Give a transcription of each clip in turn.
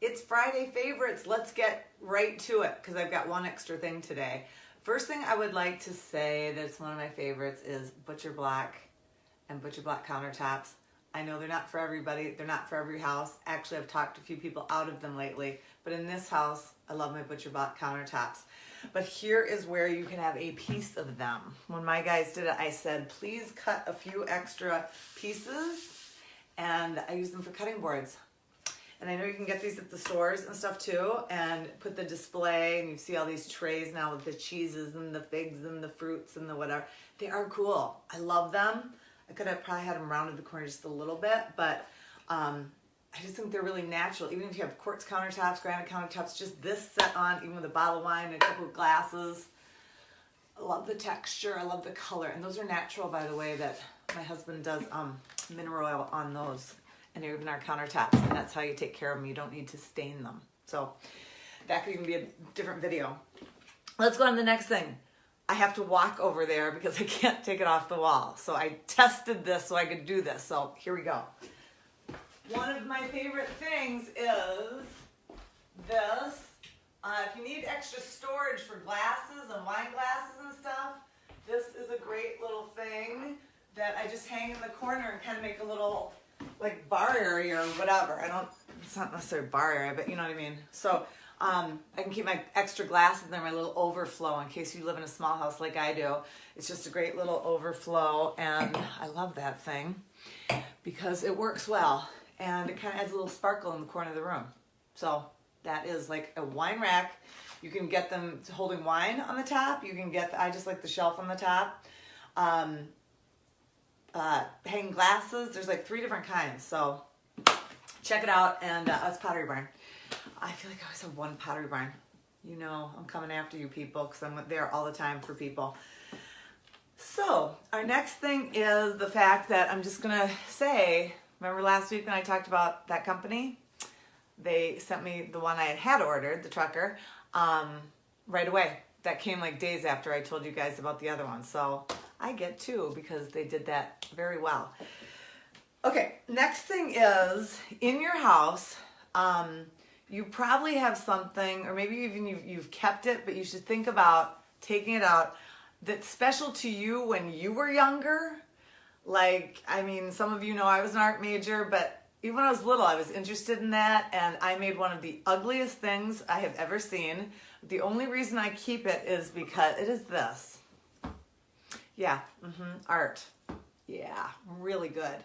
It's Friday favorites. Let's get right to it because I've got one extra thing today. First thing I would like to say that's one of my favorites is Butcher Block and Butcher Block countertops. I know they're not for everybody. They're not for every house. Actually, I've talked to a few people out of them lately. But in this house, I love my Butcher Block countertops. But here is where you can have a piece of them. When my guys did it, I said, please cut a few extra pieces. And I use them for cutting boards. And I know you can get these at the stores and stuff too, and put the display, and you see all these trays now with the cheeses and the figs and the fruits and the whatever. They are cool. I love them. I could have probably had them rounded the corner just a little bit, but I just think they're really natural. Even if you have quartz countertops, granite countertops, just this set on, even with a bottle of wine and a couple of glasses. I love the texture. I love the color. And those are natural, by the way, that my husband does mineral oil on those. And even our countertops, and that's how you take care of them. You don't need to stain them. So that could even be a different video. Let's go on to the next thing. I have to walk over there because I can't take it off the wall. So I tested this so I could do this. So here we go. One of my favorite things is this. If you need extra storage for glasses and wine glasses and stuff, this is a great little thing that I just hang in the corner and kind of make a little like bar area or whatever. It's not necessarily a bar area, but you know what I mean. So I can keep my extra glasses in there, my little overflow in case you live in a small house like I do. It's just a great little overflow, and I love that thing because it works well, and it kind of adds a little sparkle in the corner of the room. So that is like a wine rack. You can get them holding wine on the top. You can get, I just like the shelf on the top. Hanging glasses. There's like 3 different kinds. So check it out. And that's Pottery Barn. I feel like I always have one Pottery Barn. You know, I'm coming after you people because I'm there all the time for people. So our next thing is the fact that I'm just going to say, remember last week when I talked about that company? They sent me the one I had ordered, the trucker, right away. That came like days after I told you guys about the other one. So I get 2 because they did that very well. Okay, next thing is in your house, you probably have something, or maybe even you've kept it, but you should think about taking it out that's special to you when you were younger. Like, I mean, some of you know I was an art major, but even when I was little, I was interested in that, and I made one of the ugliest things I have ever seen. The only reason I keep it is because it is this. Yeah, art. Yeah, really good.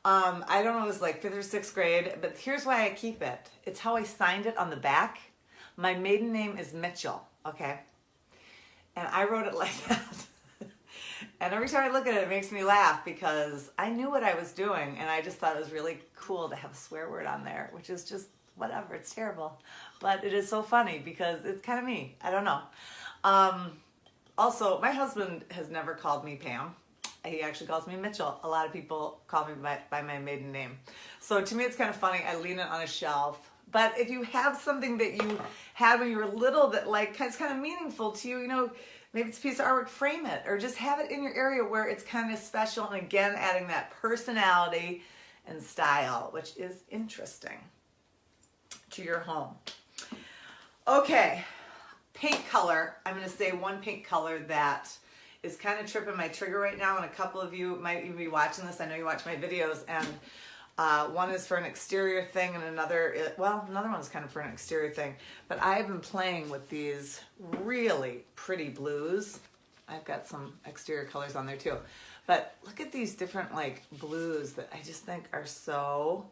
I don't know, it was like 5th or 6th grade, but here's why I keep it. It's how I signed it on the back. My maiden name is Mitchell, okay? And I wrote it like that. And every time I look at it, it makes me laugh because I knew what I was doing, and I just thought it was really cool to have a swear word on there, which is just whatever. It's terrible. But it is so funny because it's kind of me. I don't know. Also, my husband has never called me Pam. He actually calls me Mitchell. A lot of people call me by my maiden name. So to me, it's kind of funny. I lean it on a shelf. But if you have something that you had when you were little that like is kind of meaningful to you, you know, maybe it's a piece of artwork, frame it, or just have it in your area where it's kind of special. And again, adding that personality and style, which is interesting to your home. Okay, paint color. I'm going to say one paint color that is kind of tripping my trigger right now, and a couple of you might even be watching this. I know you watch my videos, and one is for an exterior thing, and another one's kind of for an exterior thing. But I've been playing with these really pretty blues. I've got some exterior colors on there too. But look at these different like blues that I just think are so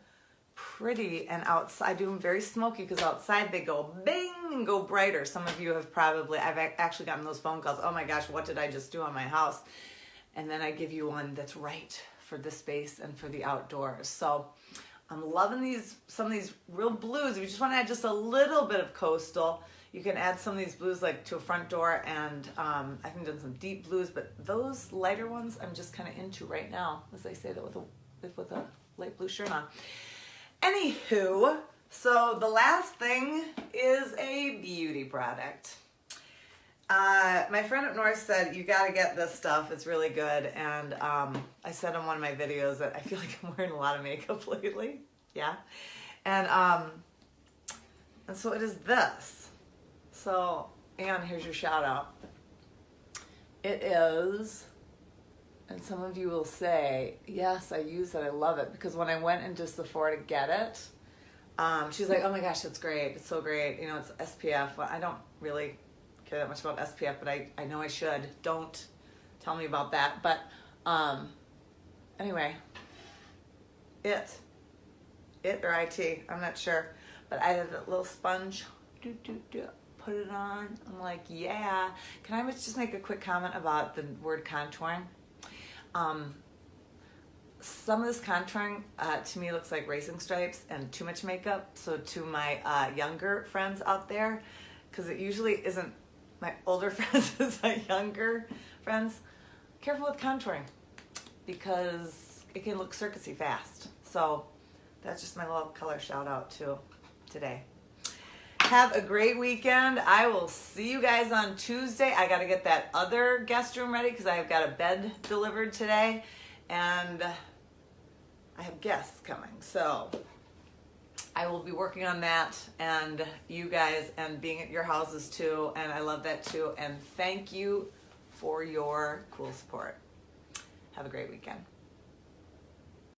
pretty, and outside I do them very smoky because outside they go bing and go brighter. Some of you have probably, I've actually gotten those phone calls, oh my gosh, what did I just do on my house? And then I give you one that's right for the space and for the outdoors. So I'm loving these, some of these real blues. If you just want to add just a little bit of coastal, you can add some of these blues like to a front door, and I've done some deep blues, but those lighter ones I'm just kind of into right now, as I say that with a light blue shirt on. Anywho, so the last thing is a beauty product. My friend up north said, you got to get this stuff. It's really good. And I said in one of my videos that I feel like I'm wearing a lot of makeup lately. Yeah. And And so it is this. So, Anne, here's your shout out. It is, and some of you will say, yes, I use it, I love it. Because when I went into Sephora to get it, she's like, oh my gosh, it's great. It's so great. You know, it's SPF. Well, I don't really care that much about SPF, but I know I should. Don't tell me about that. But anyway, it or IT, I'm not sure. But I had a little sponge, put it on. I'm like, yeah. Can I just make a quick comment about the word contouring? Some of this contouring to me looks like racing stripes and too much makeup. So to my younger friends out there, because it usually isn't my older friends, it's my younger friends, careful with contouring because it can look circusy fast. So that's just my little color shout out to today. Have a great weekend. I will see you guys on Tuesday. I got to get that other guest room ready because I've got a bed delivered today. And I have guests coming. So I will be working on that and you guys and being at your houses too. And I love that too. And thank you for your cool support. Have a great weekend.